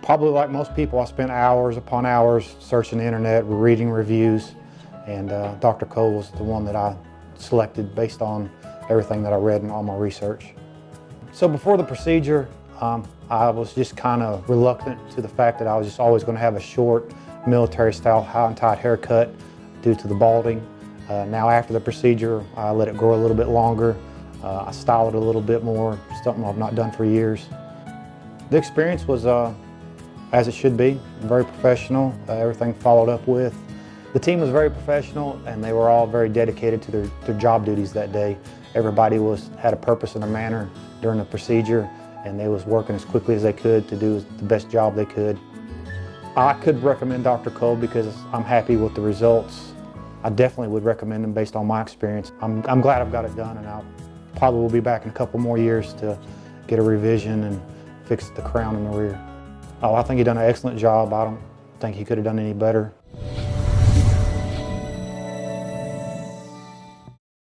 Probably like most people, I spent hours upon hours searching the internet, reading reviews, and Dr. Cole was the one that I selected based on everything that I read and all my research. So before the procedure, I was just kind of reluctant to the fact that I was just always going to have a short military-style high and tight haircut due to the balding. Now after the procedure, I let it grow a little bit longer. I styled it a little bit more, something I've not done for years. The experience was as it should be, very professional, everything followed up with. The team was very professional and they were all very dedicated to their job duties that day. Everybody had a purpose and a manner during the procedure, and they was working as quickly as they could to do the best job they could. I could recommend Dr. Cole because I'm happy with the results. I definitely would recommend him based on my experience. I'm glad I've got it done, and I probably will be back in a couple more years to get a revision and fix the crown in the rear. Oh, I think he done an excellent job. I don't think he could have done any better.